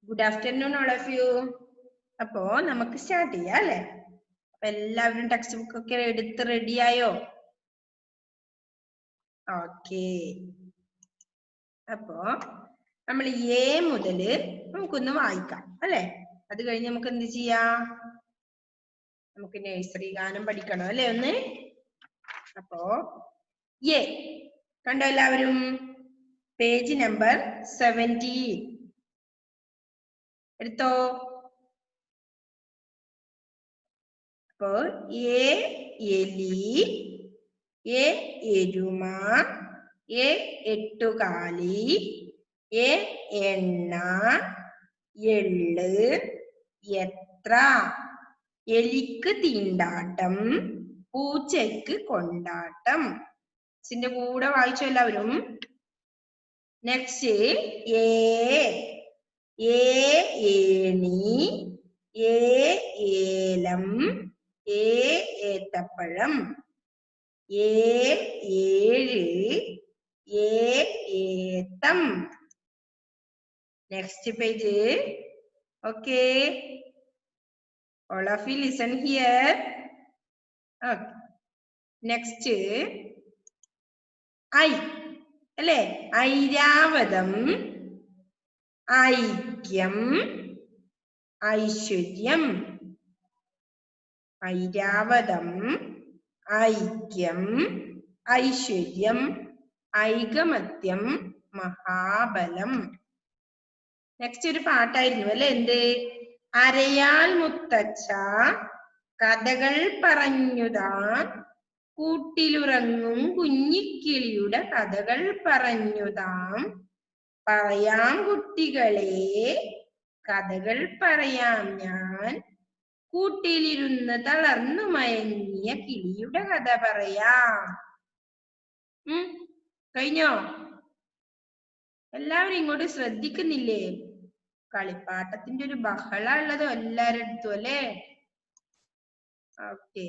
Good afternoon, all of you. അപ്പോ നമുക്ക് start ചെയ്യാം അല്ലേ? അപ്പൊ എല്ലാവരും ടെക്സ്റ്റ് ബുക്ക് ഒക്കെ എടുത്ത് റെഡി ആയോ? ഓക്കെ. അപ്പോ നമ്മൾ എ മുതല് നമുക്കൊന്ന് വായിക്കാം അല്ലെ? അത് കഴിഞ്ഞ് നമുക്ക് എന്ത് ചെയ്യാം? നമുക്ക് നഴ്സറി ഗാനം പഠിക്കണം അല്ലെ ഒന്ന്? അപ്പോ എ കണ്ടോ എല്ലാവരും? പേജ് നമ്പർ 17 എടുത്തോ. അപ്പോ എ എലി, എ എരുമ, എ എട്ടുകാലി, എ എണ്ണ, എള്ള്, എത്ര, എലിക്ക് തീണ്ടാട്ടം, പൂച്ചയ്ക്ക് കൊണ്ടാട്ടം. ഇതിന്റെ കൂടെ വായിച്ചു എല്ലാവരും. നെക്സ്റ്റ് ഏണി, ഏലം, ഏത്തപ്പഴം, ഏഴ്, ഏത്തം. Next page. Okay, all of you listen here. Okay. Next ഐ അല്ലേ? ഐരാവതം, ഐക്യം, ഐശ്വര്യം. ഐരാവതം, ഐക്യം, ഐശ്വര്യം, ഐകമത്യം, മഹാബലം. നെക്സ്റ്റ് ഒരു പാട്ടായിരുന്നു അല്ലെ? എന്ത്? അരയാൽ മുത്തച്ഛ കഥകൾ പറഞ്ഞുതാ, കൂട്ടിലുറങ്ങും കുഞ്ഞിക്കിളിയുടെ കഥകൾ പറഞ്ഞുതാം, പറയാം കുട്ടികളെ കഥകൾ പറയാം ഞാൻ, കൂട്ടിലിരുന്ന് തളർന്നു മയങ്ങിയ കിളിയുടെ കഥ പറയാം. കഴിഞ്ഞോ? എല്ലാവരും ഇങ്ങോട്ട് ശ്രദ്ധിക്കുന്നില്ലേ? കളിപ്പാട്ടത്തിന്റെ ഒരു ബഹള ഉള്ളത് എല്ലാവരും എടുത്തു അല്ലേ? ഓക്കെ.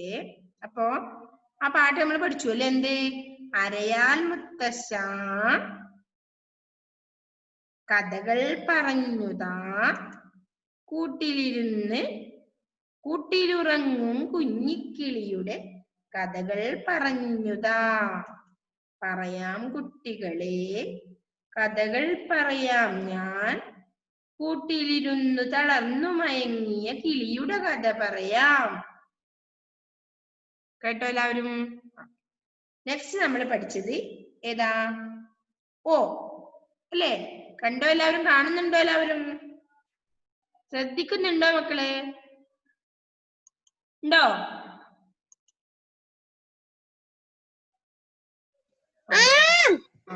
അപ്പോ ആ പാട്ട് നമ്മൾ പഠിച്ചു അല്ലെ? എന്ത്? അരയാൽ മുത്തശ്ശ കഥകൾ പറഞ്ഞുതാ, കൂട്ടിലുറങ്ങും കുഞ്ഞിക്കിളിയുടെ കഥകൾ പറഞ്ഞുതാ, പറയാം കുട്ടികളെ കഥകൾ പറയാം ഞാൻ, കൂട്ടിലിരുന്നു തളർന്നു മയങ്ങിയ കിളിയുടെ കഥ പറയാം. കേട്ടോ എല്ലാവരും? നെക്സ്റ്റ് നമ്മൾ പഠിച്ചത് ഏതാ? ഓ അല്ലേ? കണ്ടോ എല്ലാവരും? കാണുന്നുണ്ടോ എല്ലാവരും? ശ്രദ്ധിക്കുന്നുണ്ടോ മക്കളെ? ഉണ്ടോ?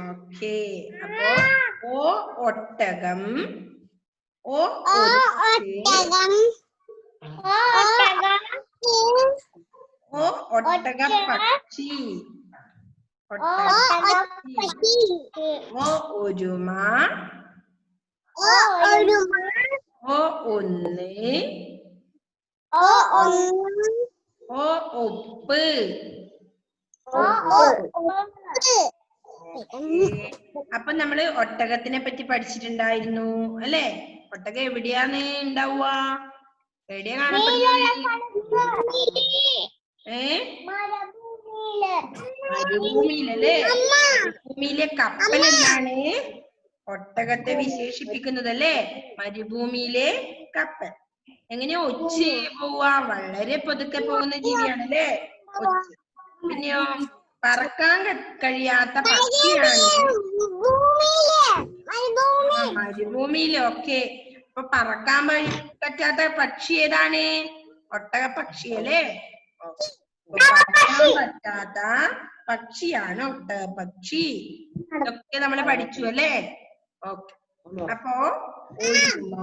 ഓക്കെ. അപ്പോ ഓ ഒട്ടകം, ഓ ഓ ഒട്ടക പക്ഷി, ഓ ഒരുമ, ഓ ഒന്ന്, ഓ ഒപ്പ്. അപ്പൊ നമ്മള് ഒട്ടകത്തിനെ പറ്റി പഠിച്ചിട്ടുണ്ടായിരുന്നു അല്ലെ? ഒട്ടകം എവിടെയാണ് ഉണ്ടാവുക? എവിടെയാ കാണപ്പെടുന്നത്? മരുഭൂമിയിലല്ലേ? മരുഭൂമിയിലെ കപ്പൽ എന്നാണ് ഒട്ടകത്തെ വിശേഷിപ്പിക്കുന്നത് അല്ലേ? മരുഭൂമിയിലെ കപ്പൽ. എങ്ങനെയാ ഒച്ച പോവാ? വളരെ പതുക്കെ പോകുന്ന ജീവിയാണല്ലേ ഒച്ച. പിന്നെയോ പറക്കാൻ കഴിയാത്ത പക്ഷിയാണ് മരുഭൂമിയിലെ. ഒക്കെ. അപ്പൊ പറക്കാൻ പറ്റാത്ത പക്ഷി ഏതാണ്? ഒട്ടക പക്ഷി അല്ലേ? പറക്കാൻ പറ്റാത്ത പക്ഷിയാണ് ഒട്ടക പക്ഷി. ഇതൊക്കെ നമ്മൾ പഠിച്ചു അല്ലേ? ഓക്കെ. അപ്പോ ഒരുമ,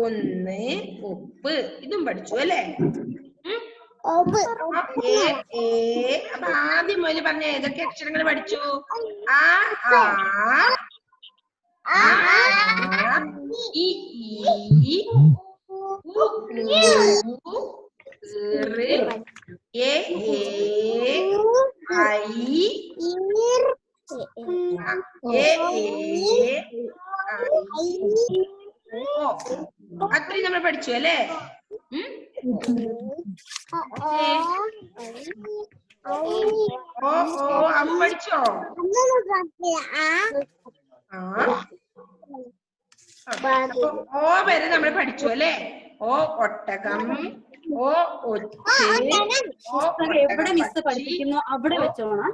ഒന്ന്, ഒപ്പ് ഇതും പഠിച്ചു അല്ലേ? അപ്പൊ ആദ്യം മുതൽ പറഞ്ഞ ഏതൊക്കെ അക്ഷരങ്ങൾ പഠിച്ചു? ആ ഇ ഈ ഉ ഊ എ ഐ പഠിച്ചു അല്ലേ? ഓ അവ പഠിച്ചോ? അപ്പൊ ഓ വരെ നമ്മൾ പഠിച്ചു അല്ലേ? ഓ ഒട്ടകം, ഓ എവിടെ മിസ് പഠിപ്പിക്കുന്നു അവിടെ വെച്ചോണം.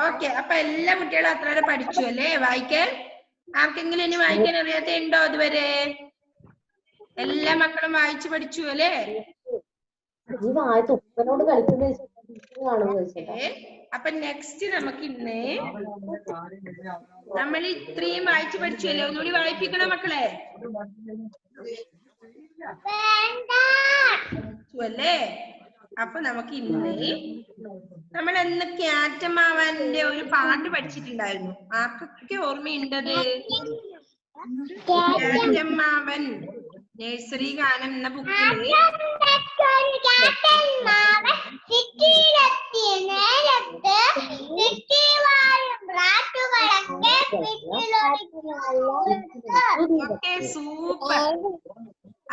ഓക്കെ. അപ്പൊ എല്ലാ കുട്ടികളും അത്ര വരെ പഠിച്ചു അല്ലേ വായിക്കാൻ? ആർക്കെങ്കിലും ഇനി വായിക്കാൻ അറിയാത്ത ഉണ്ടോ അതുവരെ? എല്ലാ മക്കളും വായിച്ചു പഠിച്ചു അല്ലേ? അപ്പൊ നെക്സ്റ്റ് നമുക്ക് ഇന്ന് നമ്മൾ ഇത്രയും വായിച്ചു പഠിച്ചു അല്ലേ? ഒന്നുകൂടി വായിപ്പിക്കണം മക്കളെ അല്ലേ? അപ്പൊ നമുക്ക് ഇന്ന് നമ്മൾ എന്ന് ക്യാറ്റമാവന്റെ ഒരു പാട്ട് പഠിച്ചിട്ടുണ്ടായിരുന്നു. ആർക്കൊക്കെ ഓർമ്മയുണ്ടത്? ക്യാറ്റമാവൻ നഴ്സറി ഗാനം എന്ന ബുക്കില് സൂപ്പർ.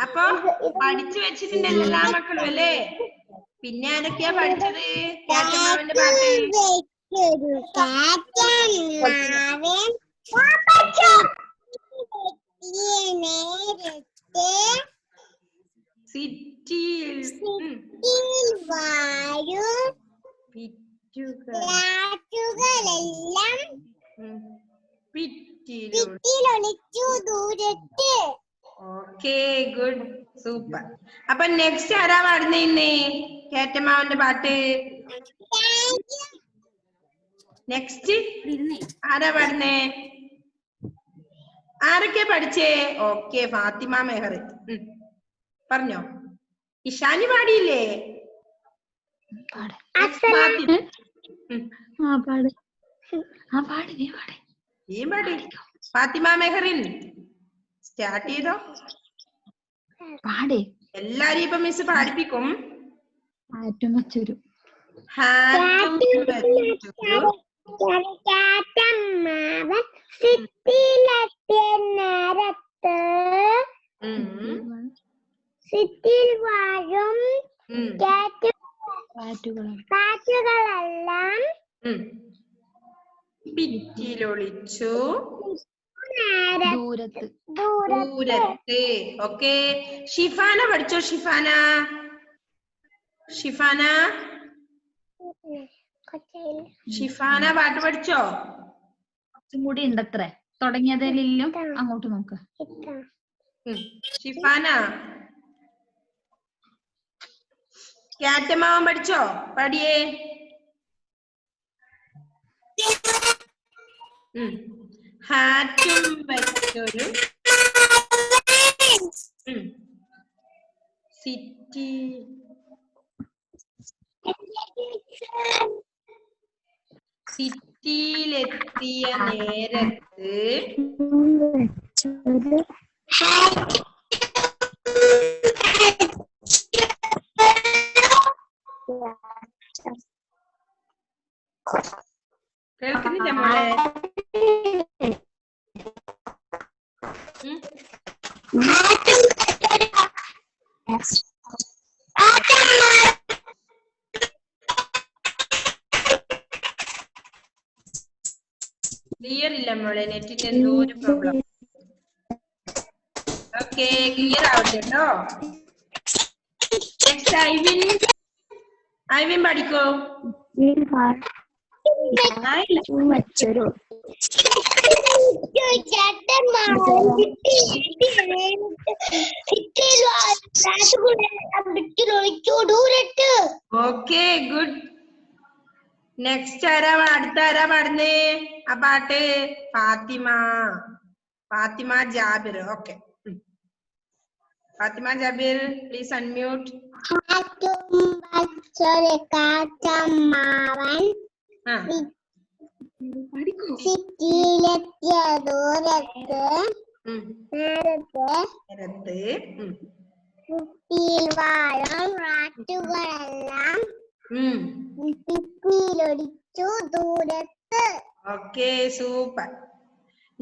അപ്പൊ പഠിച്ചു വെച്ചിട്ടുണ്ട് എല്ലാ മക്കളും അല്ലേ? പിന്നെ ആരൊക്കെയാ പഠിച്ചത് ക്യാറ്റമാവന്റെ പാട്ട്? സിറ്റിയിൽ ഓക്കെ ഗുഡ് സൂപ്പർ. അപ്പൊ നെക്സ്റ്റ് ആരാ പാടുന്നേ ഇന്ന് ക്യാറ്റമാവന്റെ പാട്ട്? നെക്സ്റ്റ് ആരാ പാടുന്നേ? ആരൊക്കെ പഠിച്ചേ? ഓക്കെ ഫാത്തിമ മെഹർ പറഞ്ഞോ. ഇഷാനി പാടിയില്ലേ? പാടി. ഫാത്തിമ മെഹറിൻ സ്റ്റാർട്ട് ചെയ്തോ. എല്ലാരും ഇപ്പൊ മിസ് പാടിപ്പിക്കും. സിറ്റിയിൽ വാഴും കാറ്റുകളെല്ലാം ഭിത്തിയിലൊളിച്ചു ദൂരത്ത്. ഓക്കെ ഷിഫാന പഠിച്ചോ? ഷിഫാന പാട്ട് പഠിച്ചോ? കുറച്ചും കൂടി ഉണ്ടത്രേ തുടങ്ങിയതിലും. അങ്ങോട്ട് നോക്ക് ഷിഫാന. ക്യാറ്റമാവൻ പഠിച്ചോ? പാടിയേ. ഹാറ്റും വെച്ചൊരു സിറ്റിയിലെത്തിയ നേരത്ത് കേൾക്കുന്നില്ല മോളെ? ക്ലിയർ ഇല്ല മോളെ, നെറ്റിന് എന്തോ ഒരു പ്രോബ്ലം. ഓക്കെ ക്ലിയർ ആവട്ടെ കേട്ടോ. നെക്സ്റ്റ് ഐവിൻ പഠിക്കോ? Okay good. നെക്സ്റ്റ് അടുത്ത ആരാ പാടുന്നേ ആ പാട്ട്? Fathima Jabir. Okay Fathima Jabir please unmute. സിറ്റിയിലെത്തിയ ദൂരത്ത് കുട്ടിയിൽ വാഴും റാറ്റുകളെല്ലാം ഭിത്തിയിലൊളിച്ചു ഭിത്തിയിലൊടിച്ചു ദൂരത്ത്. Okay super.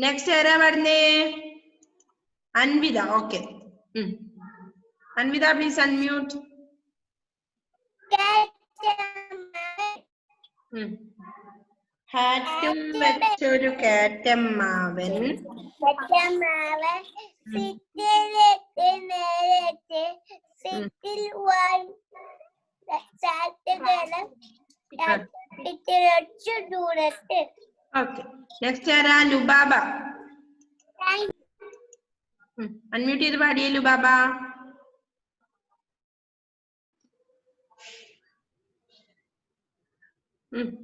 നെക്സ്റ്റ് ആരാ പറഞ്ഞേ? Anvitha. Okay Anvitha please unmute. ഹാറ്റും വെച്ചൊരു കാറ്റമ്മാവൻ സിറ്റിയിലെത്തി നേരത്തെ സിറ്റിൽ ഭിത്തിയിലൊടിച്ചു ദൂരത്ത്. ഓക്കെ നെക്സ്റ്റ് ആരാ? ലുബാബ. അൺമ്യൂട്ട് ചെയ്ത് പാടിയേ ലുബാബ.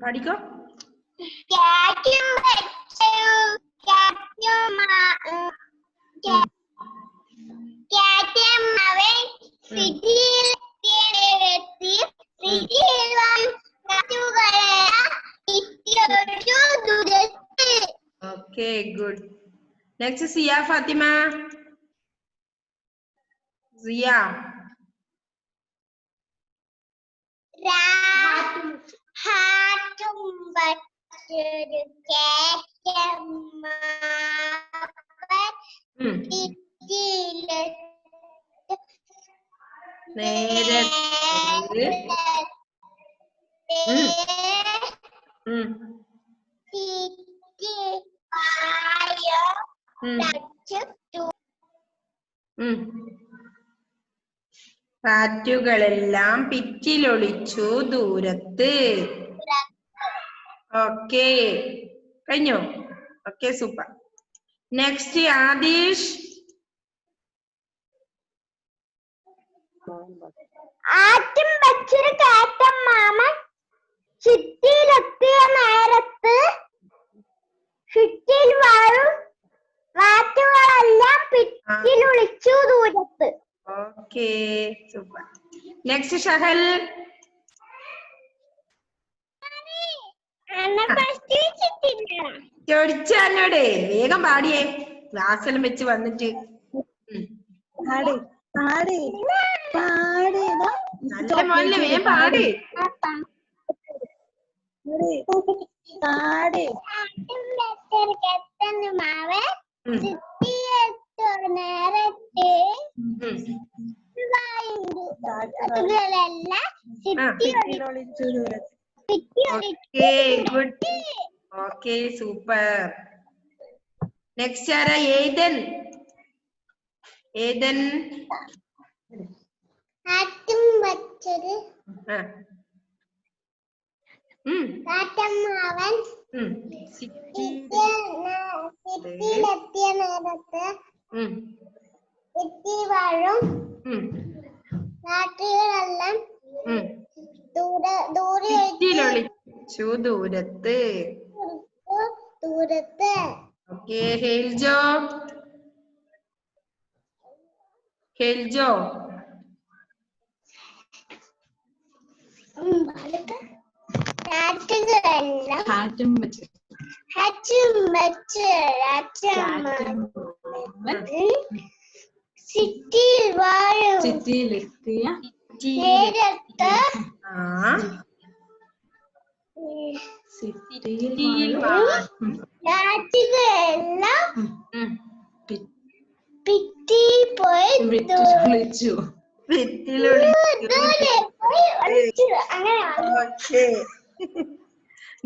പാടിക്കോ. കാറ്റും കാറ്റമ്മാവൻ സിറ്റിയിലെത്തി നേരത്തെ സിറ്റിയിൽ കാറ്റുകളെല്ലാം ഭിത്തിയിലൊടിച്ചു ദൂരത്ത്. Okay good. നെക്സ്റ്റ് സിയ ഫാത്തിമ. സിയ. ഹാറ്റും വച്ചൊരു കാറ്റമ്മാവൻ നേരത്തെ കാറ്റുകളെല്ലാം പിറ്റിലൊളിച്ചു ദൂരത്ത്. ഓക്കെ കഴിഞ്ഞോ? Okay super. നെക്സ്റ്റ് ആദിഷ്. ആറ്റും വച്ചൊരു കാറ്റമ്മാവൻ സിറ്റിയിലെത്തിയ നേരത്ത് സിറ്റിയിൽ വാഴും കാറ്റുകളെല്ലാം ഭിത്തിയിലൊളിച്ചു ദൂരത്ത്. Okay super. നെക്സ്റ്റ് ഷഹൽ. ചോദിച്ചു എന്നോടെ വേഗം പാടിയേ, ക്ലാസ്സെല്ലാം വെച്ച് വന്നിട്ട്. നല്ല മോനെ വേഗം പാടി. Okay good. Okay super. Next ആരാ? ഏതൻ. ഏതൻ. ആറ്റും വച്ചൊരു കാറ്റമ്മാവൻ സിറ്റിയിലെത്തിയ നേരത്ത് സിറ്റി വാഴും നാട്ടുകളെല്ലാം പിറ്റിലൊളിച്ചു ദൂരത്ത്. ദൂരത്ത്. ഓക്കെ ഹെൽജോ. ഹെൽജോ. സിറ്റിയിൽ വാഴും സിറ്റിയിലെത്തിയ നേരത്ത് കാറ്റുകളെല്ലാം ഭിത്തി പോയി വിളിച്ചു.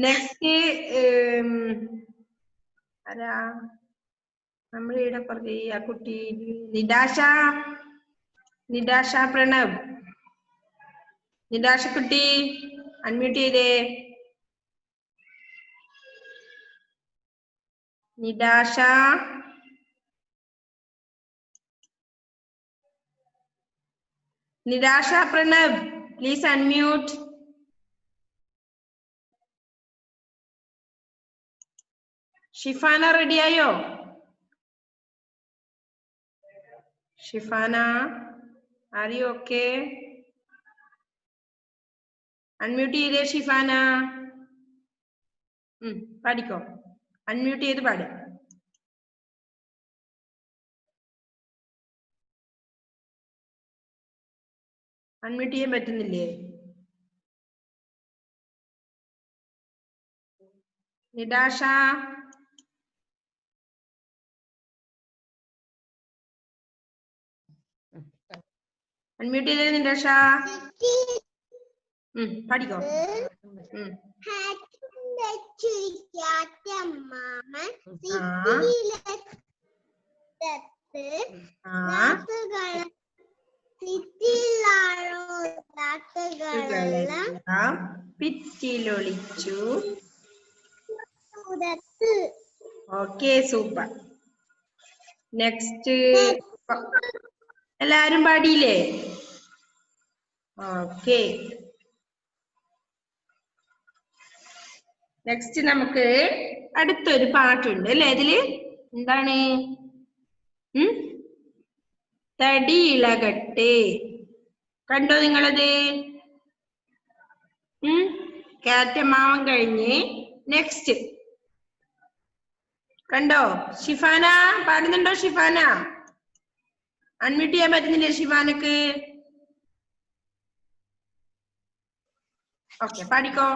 നെക്സ്റ്റ് ആരാ? നമ്മളിവിടെ പറഞ്ഞ ആ കുട്ടി നിദാശ. നിദാശ പ്രണവ്. നിദാശ കുട്ടി അൺമ്യൂട്ട് ചെയ്തേ. നിദാശ. Nidasha Pranav please unmute. ഷിഫാന റെഡിയായോ? Shifana are you okay? Unmute ചെയ്തേ ഷിഫാന. പാടിക്കോ. അൺമ്യൂട്ട് ചെയ്ത് പാട്. അൺമ്യൂട്ട് ചെയ്യാൻ പറ്റുന്നില്ലേ? നിടാഷ അൺമ്യൂട്ട് ചെയ്തേ നിടാഷ. പഠിക്കോ. ഭിത്തിയിലൊളിച്ചു. Okay, super. നെക്സ്റ്റ് എല്ലാരും പാടിയില്ലേ? ഓക്കെ. നെക്സ്റ്റ് നമുക്ക് അടുത്തൊരു പാട്ടുണ്ട് അല്ലെ ഇതില്. എന്താണ്? തടി ഇളകട്ടെ. കണ്ടോ നിങ്ങളത്? കാറ്റമാവൻ കഴിഞ്ഞ് നെക്സ്റ്റ് കണ്ടോ? ഷിഫാന പാടുന്നുണ്ടോ? ഷിഫാന അൺമ്യൂട്ട് ചെയ്യാൻ പറ്റുന്നില്ലേ ഷിഫാനക്ക്? ഓക്കെ, പാടിക്കോ.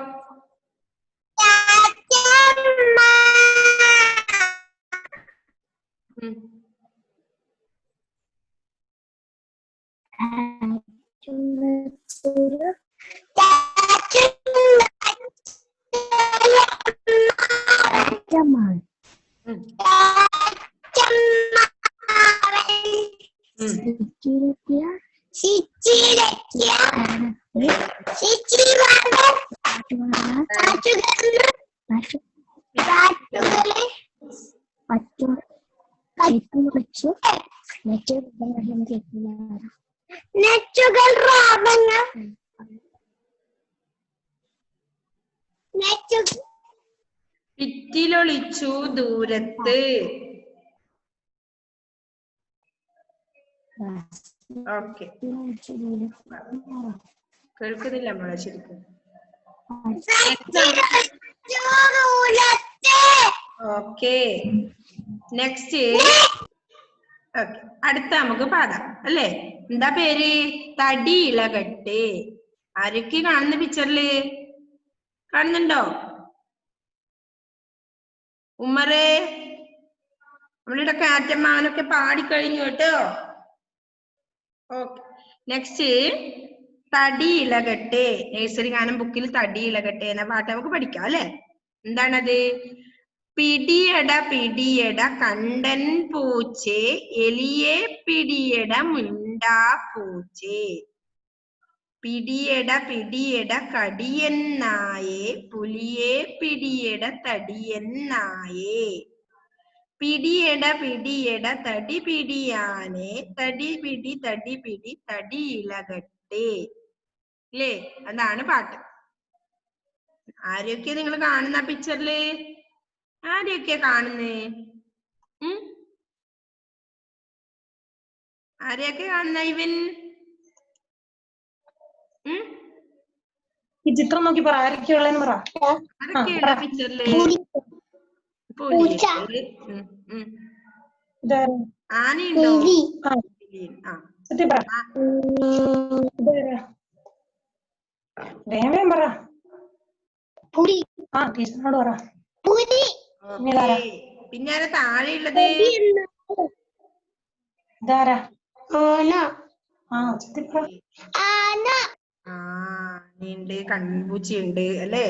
ഭിത്തിയിലൊളിച്ചു ദൂരത്ത്. ഓക്കെ, കേൾക്കുന്നില്ല മോളെ ശരിക്കും. Okay, next. ഓക്കെ, അടുത്ത നമുക്ക് പാടാം അല്ലേ? എന്താ പേര്? തടി ഇളകട്ടെ. ആരൊക്കെ കാണുന്ന പിക്ചറില്? കാണുന്നുണ്ടോ? ഉമ്മറേ, നമ്മളുടെ കാറ്റമ്മാവനൊക്കെ പാടിക്കഴിഞ്ഞു കേട്ടോ. ഓക്കെ, നെക്സ്റ്റ് തടി ഇളകട്ടെ. നഴ്സറി ഗാനം ബുക്കിൽ തടി ഇളകട്ടെ എന്ന പാട്ട് നമുക്ക് പഠിക്കാം അല്ലെ? എന്താണത്? പിടിയട പിടിയട കണ്ടൻ പൂച്ചേ, എലിയെ പിടിയട മിണ്ടാ പൂച്ചേ. പിടിയട പിടിയട കടിയെന്നായേ, പുലിയെ പിടിയട തടിയെന്നായേ. പിടിയട പിടിയട തടി പിടിയാനെ, തടി പിടി തടി പിടി തടി ഇളകട്ടെ. ഇല്ലേ? അതാണ് പാട്ട്. ആരെയൊക്കെ നിങ്ങൾ കാണുന്ന പിക്ചറില്? ആരെയൊക്കെ കാണുന്നേ? ആരെയൊക്കെ കാണുന്ന ഇവൻ? ഈ ചിത്രം നോക്കി പറ, ആരൊക്കെയുള്ളതെന്ന് പറ. ആരൊക്കെയുള്ള പിക്ചറില്? ആനയുണ്ടോ? പറ. ടീച്ചറിനോട് പറ. പിന്നെ ആരാ താഴെയുള്ളത്? ഇതാരാ? ആനയുണ്ട്, കൺപൂച്ചയുണ്ട് അല്ലേ?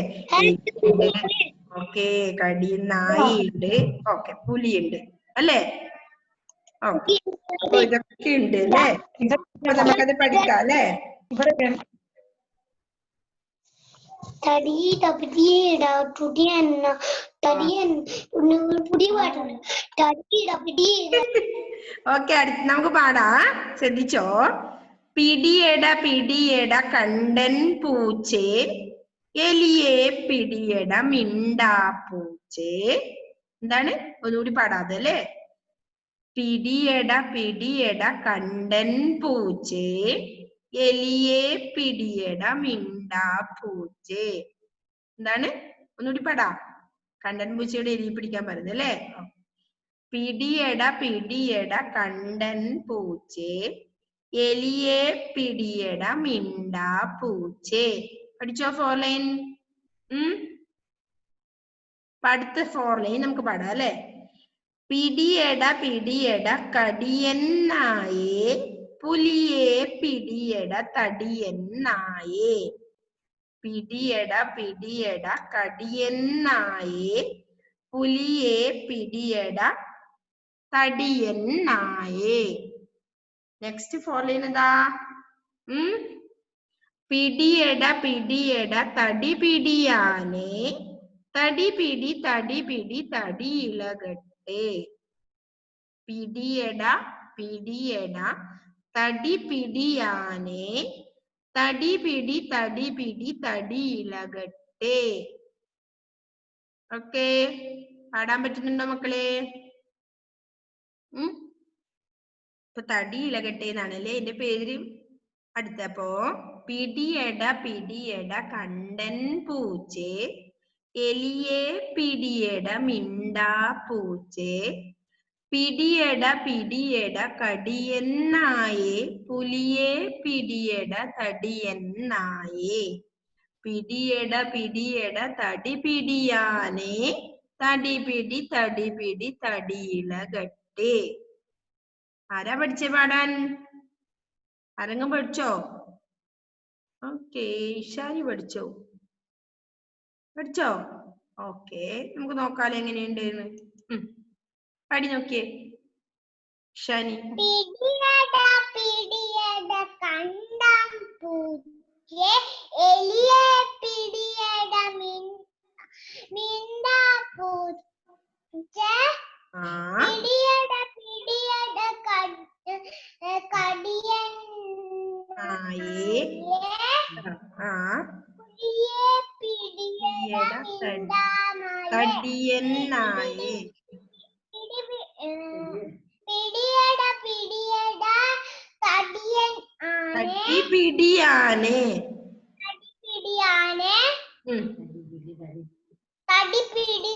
ഓക്കെ, കടിയനായിണ്ട്. ഓക്കെ, പുലിയുണ്ട് അല്ലേ? ഓക്കെ, അപ്പൊ ഇതൊക്കെ ഉണ്ട് അല്ലേ? അപ്പൊ നമുക്കത് പഠിക്കാം അല്ലേ? ഓക്കെ, അടുത്ത് നമുക്ക് പാടാം. ശ്രദ്ധിച്ചോ. പിടിയട പിടിയട കണ്ടൻ പൂച്ചേ, എലിയെ പിടിയട മിണ്ടാ പൂച്ചേ. എന്താണ്? ഒന്നുകൂടി പാടാതെ അല്ലേ? പിടിയട പിടിയട കണ്ടൻ പൂച്ചേ, എലിയെ പിടിയട മിണ്ടാ പൂച്ചേ. എന്താണ്? ഒന്നുകൂടി പാടാ. കണ്ടൻ പൂച്ചയുടെ എലിയെ പിടിക്കാൻ പറയുന്നത് അല്ലേ? പിടിയട പിടിയട കണ്ടൻ പൂച്ചേ, എലിയെ പിടിയട മിണ്ടാ പൂച്ചേ. പഠിച്ചോ 4 ലൈൻ? അടുത്ത 4 ലൈൻ നമുക്ക് പാടാം അല്ലെ. പിടിയെട പിടിയെട കടിയെന്നായേ പുലിയെ പിടിയെട തടിയെന്നായേ. പിടിയെട പിടിയെട കടിയെന്നായേ പുലിയെ പിടിയെട തടിയെന്നായേ. നെക്സ്റ്റ് 4 ലൈൻ എന്താ? പിടിയെട പിടിയെട തടി പിടിയാനേ തടി പിടി തടി ഇളകട്ടെ. പിടിയെട പിടിയെട തടി പിടിയാനേ തടി പിടി തടി ഇളകട്ടെ. ഓക്കെ, പാടാൻ പറ്റുന്നുണ്ടോ മക്കളെ? ഇപ്പൊ തടി ഇളകട്ടെ എന്നാണല്ലേ എന്റെ പേര്. അടുത്തപ്പോ പിടിയെട പിടിയെട കണ്ടൻ പൂച്ചേ എലിയെ പിടിയെട മിണ്ടാ പൂച്ചേ. പിടിയെട പിടിയെട കടിയെന്നായേ പുലിയെ പിടിയെട തടിയെന്നായേ. പിടിയെട പിടിയെട തടി പിടിയാനേ തടി പിടി തടി ഇളകട്ടെ. ആരാ പഠിച്ചേ പാടാൻ? ആരെങ്കിലും പഠിച്ചോ? ഓക്കെ, ഇഷാനി പഠിച്ചോ? ഓക്കെ, നമുക്ക് നോക്കാലോ എങ്ങനെയുണ്ട്. പാടി നോക്കിയേ ഇഷാനി. പിടിയെട പിടിയെട കണ്ടം പൂച്ചേ എലിയെ പിടിയെട മിണ്ടാ പൂച്ചേ. പിടിയെട പിടിയെട കടിയെന്നായേ പുലിയെ പിടിയെട തടിയെന്നായേ. പിടിയെട പിടിയെട തടി പിടിയാനേ തടി പിടി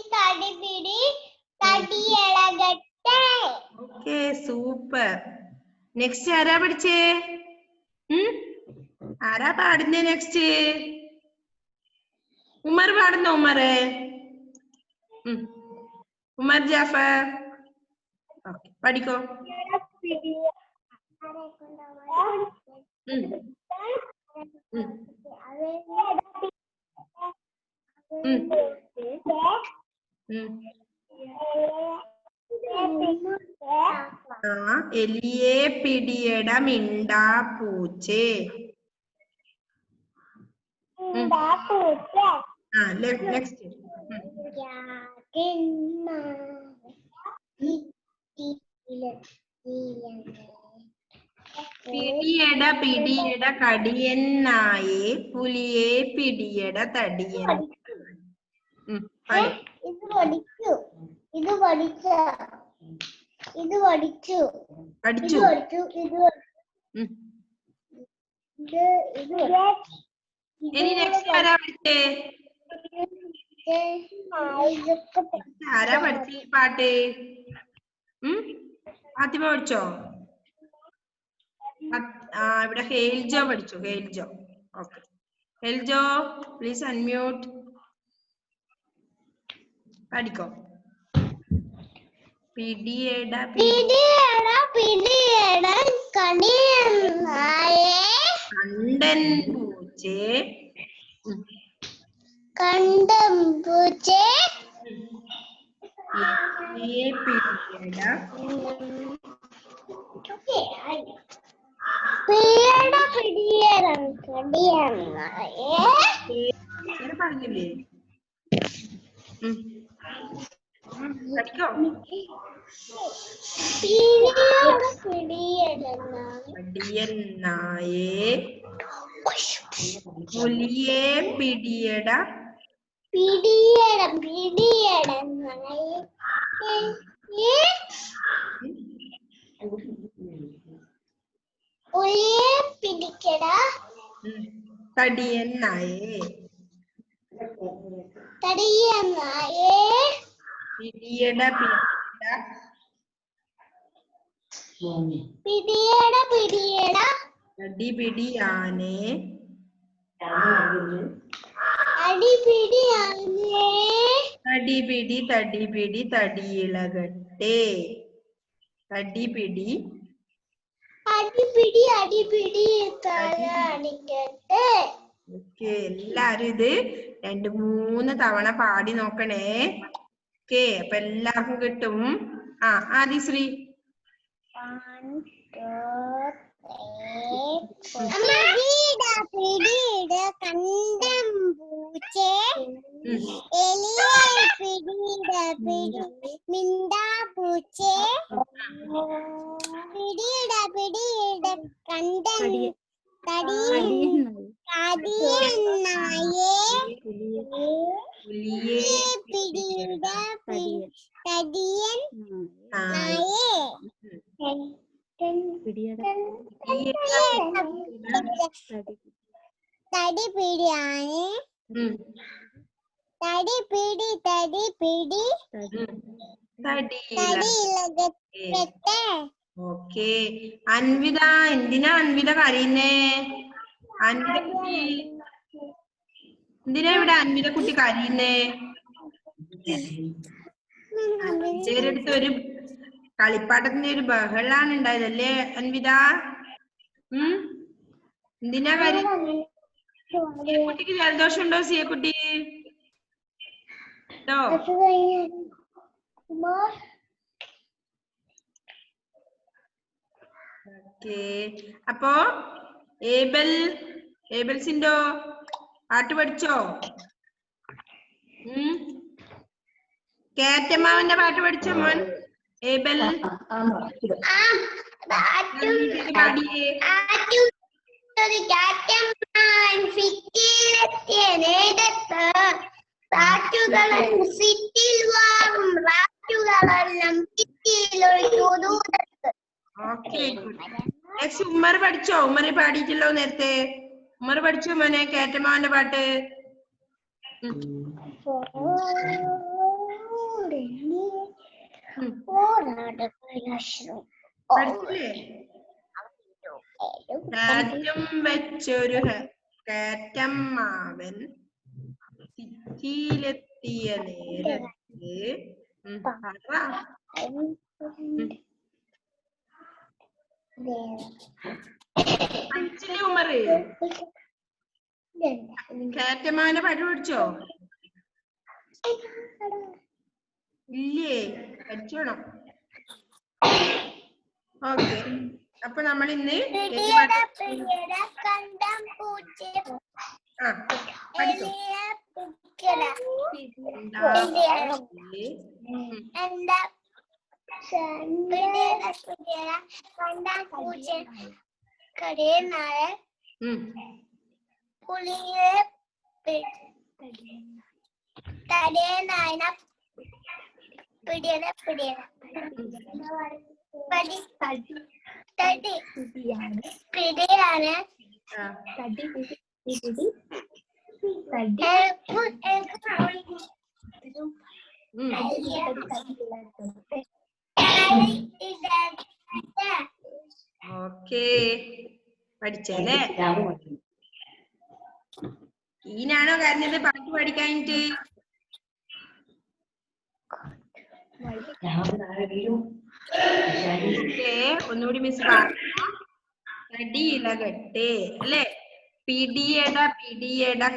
തടി ഇളകട്ടെ. Okay, super. നെക്സ്റ്റ് ആരാ പഠിച്ചേ? ആരാ പാടുന്നേ? നെക്സ്റ്റ് ഉമർ പാടുന്നോ? ഉമർ ജാഫർ. ഓക്കെ, പഠിക്കോ. എലിയെ പിടിയെട മിണ്ടാ പൂച്ചേ. നെക്സ്റ്റ് പിടിയെട പിടിയെട കടിയെന്നായേ പുലിയെ പിടിയെട തടിയെന്നായേ. പഠിച്ചു. ഇനി നെക്സ്റ്റ് ആരാ പഠിച്ചേ? ആരാ പഠിച്ചേ പാട്ട്? ഫാത്തിമ പഠിച്ചോ? ഇവിടെ ഹെയിൽജോ പഠിച്ചു. Okay, Hailjo please unmute. പഠിക്കോ. പിടിയെട പിടിയെട പിടിയെട കടിയെന്നായേ കണ്ടൻ പൂച്ചേ എലിയെ പിടിയെട പറഞ്ഞില്ലേ? പഠിക്കോ. പിടിയെന്നായേ പുലിയെ പിടിയെട തടിയെന്നായേ പിടിയെട തടി പിടിയാനേ തടി തടി പിടി തടിയിളകട്ടെ. തടി പിടി അടിപിടി തല അടിക്കട്ടെ. ഓക്കെ, എല്ലാരും ഇത് 2-3 തവണ പാടി നോക്കണേ. ഓക്കെ, അപ്പൊ എല്ലാവർക്കും കിട്ടും. ആദിശ്രീ. പിടിയിട കണ്ടം പൂച്ചേ എലിയെ പിടിയിട മിണ്ടാ പൂച്ചേ പിടിയിട കണ്ടം തടിയനായേ പിടിയിട തടിയൻ നായേ തടി പിടിയാണ് തടി പിടി തടിയിളകട്ടെ. ഓക്കെ, അൻവിത. എന്തിനാ അൻവിത കരയുന്നേ? അൻവിത കുട്ടി എന്തിനാ ഇവിടെ അൻവിത കുട്ടി കരയുന്നേ? അടുത്ത് ഒരു കളിപ്പാട്ടത്തിന്റെ ഒരു ബഹളാണ് ഉണ്ടായതല്ലേ അൻവിത? എന്തിനാ കരയുന്നേ? കുട്ടിക്ക് ജലദോഷം ഉണ്ടോ? സിയക്കുട്ടി ഉണ്ടോ? ഓക്കെ, അപ്പോ ഏബൽസിന്റെ പാട്ട് പഠിച്ചോ? കേറ്റമ്മാവന്റെ പാട്ട് പഠിച്ചോ മോൻ? ഏബൽ പാടിയേ. ഓക്കെ, നെക്സ്റ്റ് ഉമ്മർ പഠിച്ചോ? ഉമ്മർ പാടിയിട്ടല്ലോ നേരത്തെ. ഉമ്മർ പഠിച്ചോ മോനെ കേറ്റമ്മാവന്റെ പാട്ട്? പഠിച്ചില്ലേ? കാറ്റും വെച്ചൊരു കാറ്റമ്മാവൻ സിറ്റിയിലെത്തിയ നേരത്ത് പഠിച്ചില്ലേ ഉമ്മറ്? കാറ്റമ്മാവന്റെ പാട്ട് പഠിച്ചോ? ഇല്ലേ, പഠിച്ചോണം. ഓക്കെ, അപ്പൊ നമ്മൾ ഇന്ന് ഓക്കെ പഠിച്ചല്ലേ? ഈനാണോ കരഞ്ഞത് പാട്ട് പഠിക്കാനിട്ട്? ഒന്നുകൂടി മിസ് പറഞ്ഞു. തടിയിളകട്ടെ അല്ലെ? പിടിയട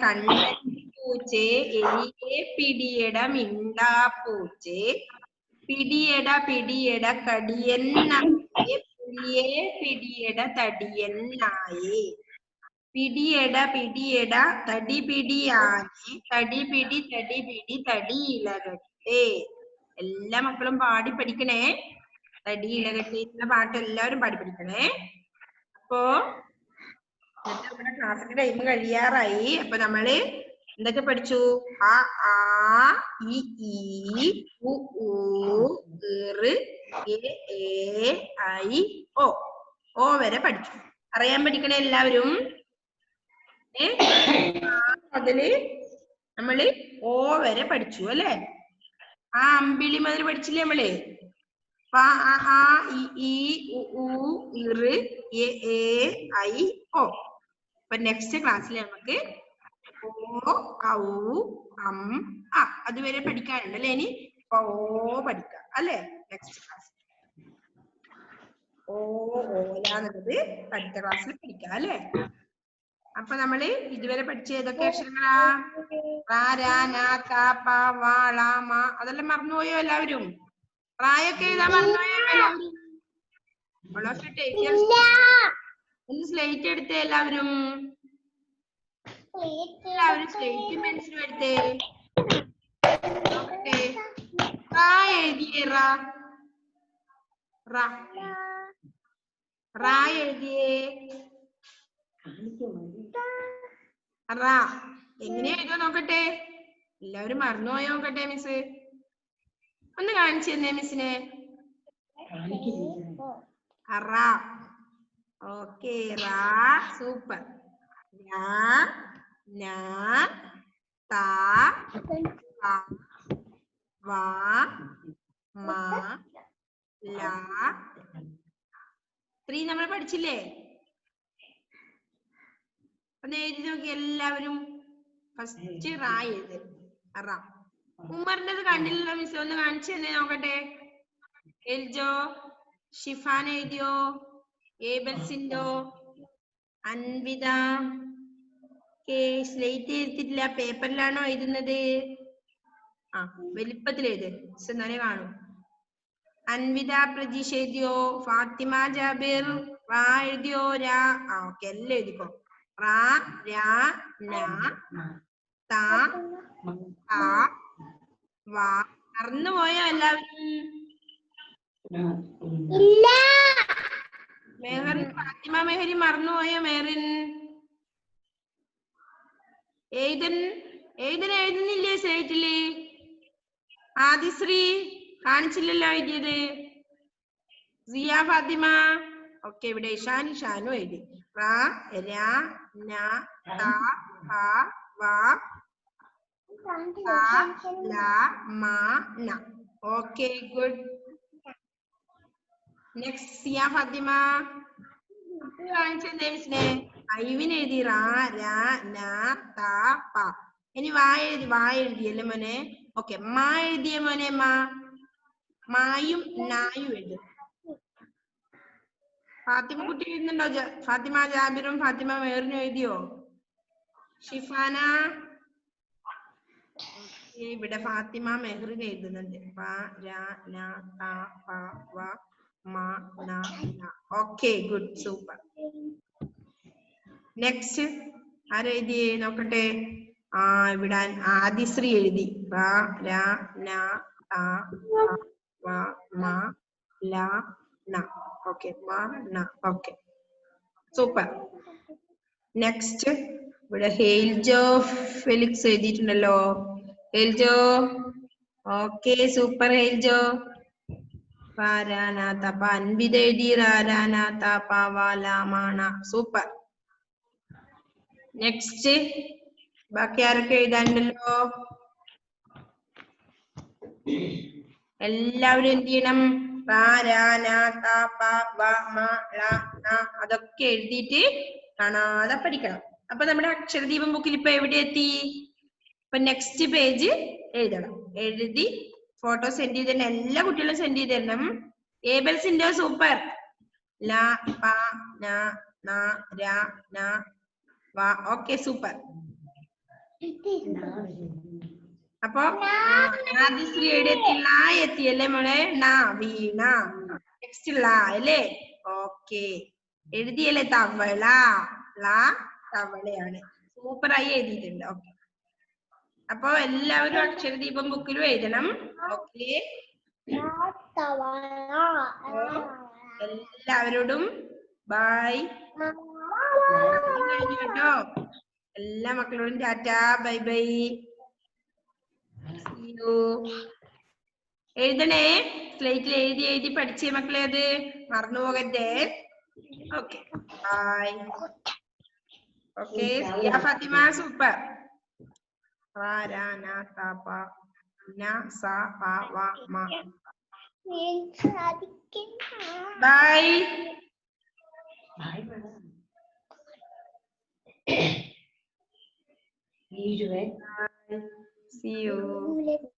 കണ്ണൻ പൂച്ചേ എലിയെ പിടിയട മിണ്ടാ പൂച്ചേ പിടിയട കടിയൻ നായേ പുലിയെ പിടിയട തടിയൻ നായേ പിടിയട തടി പിടിയാനേ തടി പിടി തടിയിളകട്ടെ. എല്ലാ മക്കളും പാടി പഠിക്കണേ. തടിയിളകട്ടെ എന്ന പാട്ട് എല്ലാവരും പാടി പഠിക്കണേ. അപ്പോ നമ്മുടെ ക്ലാസ്സിന്റെ ടൈം കഴിയാറായി. അപ്പൊ നമ്മള് എന്തൊക്കെ പഠിച്ചു? അ ആ ഇ ഈ ഉ ഊ ഋ എ ഏ ഐ ഓ വരെ പഠിച്ചു. അറിയാൻ പഠിക്കണേ എല്ലാവരും. അതില് നമ്മള് ഓ വരെ പഠിച്ചു അല്ലെ? ആ അമ്പിളി മുതൽ പഠിച്ചില്ലേ നമ്മള്? അ ആ ഇ ഈ ഉ ഊ ഋ എ ഏ ഐ ഓ. അപ്പൊ നെക്സ്റ്റ് ക്ലാസ്സിൽ നമുക്ക് ഓ ഔ അം ആ അതുവരെ പഠിക്കാനുണ്ട് അല്ലെ? ഇനി ഓ പഠിക്കാം അല്ലെ? നെക്സ്റ്റ് ക്ലാസ് ഓല എന്നുള്ളത് അടുത്ത ക്ലാസ്സിൽ പഠിക്കാം അല്ലെ? അപ്പൊ നമ്മള് ഇതുവരെ പഠിച്ച ഏതൊക്കെ അക്ഷരങ്ങളാ? റാ രാ നാ താ പ വാ ള മ അതെല്ലാം മറന്നുപോയോ എല്ലാവരും? റായൊക്കെ എഴുതാൻ മറന്നുപോയോ എല്ലാവരും? ഒന്ന് സ്ലേറ്റ് എടുത്തേ എല്ലാവരും. എല്ലാവരും സ്ലേറ്റും പെൻസിലും എടുത്തേ. നോക്കട്ടെ. റാ എഴുതിയേ റാ റാ റാ എഴുതിയേ റാ എങ്ങനെ എഴുതാ നോക്കട്ടെ. എല്ലാവരും മറന്നുപോയോ നോക്കട്ടെ മിസ്. ഒന്ന് കാണിച്ചു തന്നേ മിസ്സിനെ. റാ ഓക്കെ റാ സൂപ്പർ. രാ നാ താ പ വാ മ ല 3 നമ്മൾ പഠിച്ചില്ലേ? ഒന്ന് എഴുതി നോക്കി എല്ലാവരും. ഫസ്റ്റ് റാ എഴുത്. റാ ഉമ്മറിൻ്റെത് കണ്ടില്ലല്ലോ മിസ്, ഒന്ന് കാണിച്ചു തന്നെ നോക്കട്ടെ. എൽജോ ഷിഫാൻ എഴുതിയോ? ഏബൽസിൻഡോ അൻവിത സ്ലേറ്റ് എഴുതിട്ടില്ല, പേപ്പറിലാണോ എഴുതുന്നത്? ആ വലിപ്പത്തിൽ എഴുത്, എന്നാലേ കാണൂ. അൻവിത പ്രജീഷ് എഴുതിയോ? ഫാത്തിമ ജാബിർ റാ എഴുതിയോ? രാ ഓക്കെ എല്ലാം എഴുതിക്കോ. റാ രാ നാ താ ആ വാ. മറന്നുപോയോ എല്ലാവരും? മെഹറിൻ ഫാത്തിമ മെഹരി മറന്നുപോയോ? മെഹറിൻ എഴുതുന്നില്ലേ സ്ലേറ്റില്? ആദിശ്രീ കാണിച്ചില്ലല്ലോ എഴുതിയത്. സിയ ഫാത്തിമ ഓക്കെ ഇവിടെ ഷാനു എഴുതി. റാ രാ നാ താ പ വാ ല മ ന ഓക്കെ ഗുഡ്. നെക്സ്റ്റ് സിയ ഫാത്തിമ കാണിച്ചെന്തേ മിസ്സിനെ? ഐവിൻ എഴുതി റാ രാ നാ താ പ. ഇനി വാ എഴുതിയല്ലേ മോനെ? ഓക്കെ മാ എഴുതിയ മോനെ? മായും നായും എഴുതും. ഫാത്തിമ കുട്ടി എഴുതുന്നുണ്ടോ? ഫാത്തിമ ജാബിറും ഫാത്തിമ മേറിനും എഴുതിയോ? ഷിഫാന ഇവിടെ ഫാത്തിമ മെഹറിൻ എഴുതുന്നുണ്ട്. പ രാ നാ താ പ വ മ ന ഓക്കെ ഗുഡ് സൂപ്പർ. നെക്സ്റ്റ് ആരെഴുതിയേ നോക്കട്ടെ. ആ ഇവിടെ ആദിശ്രീ എഴുതി. റാ രാ നാ താ പ വ മ ല ന ഓക്കെ മ ന ഓക്കെ സൂപ്പർ. നെക്സ്റ്റ് ഇവിടെ ഹെയിൽജോ ഫെലിക്സ് എഴുതിയിട്ടുണ്ടല്ലോ. Hailjo okay super. ഹെയിൽജോ അൻവിത എഴുതി സൂപ്പർ. നെക്സ്റ്റ് ബാക്കി ആരൊക്കെ എഴുതാനുണ്ടല്ലോ? എല്ലാവരും എന്ത് ചെയ്യണം? അതൊക്കെ എഴുതിയിട്ട് കാണാതെ പഠിക്കണം. അപ്പൊ നമ്മുടെ അക്ഷരദീപം ബുക്കിൽ ഇപ്പൊ എവിടെ എത്തി? ഇപ്പൊ നെക്സ്റ്റ് പേജ് എഴുതണം. എഴുതി ഫോട്ടോ സെൻഡ് ചെയ്ത് തന്നെ എല്ലാ കുട്ടികളും സെൻഡ് ചെയ്ത് തരണം. ഏബൽസിന്റെ സൂപ്പർ. ല പ ന ന ര ന വ ഓക്കെ സൂപ്പർ. അപ്പൊ ആദിശ്രീ എത്തിയല്ലേ മോളെ? വീണ നെക്സ്റ്റ് ല അല്ലേ? ഓക്കെ എഴുതിയല്ലേ? തവള തവളയാണ്. സൂപ്പറായി എഴുതിയിട്ടുണ്ട്. ഓക്കെ അപ്പൊ എല്ലാവരും അക്ഷരദീപം ബുക്കിലും എഴുതണം. ഓക്കെ എല്ലാവരോടും ബൈ കഴിഞ്ഞു കേട്ടോ. എല്ലാ മക്കളോടും ടാറ്റാ ബൈ ബൈ. എഴുതണേ, സ്ലേറ്റിൽ എഴുതി പഠിച്ചേ മക്കളെ, അത് മറന്നു പോകരുതേ. Okay bye. Okay Fathima super. Bye. വീഴുവേ. See you.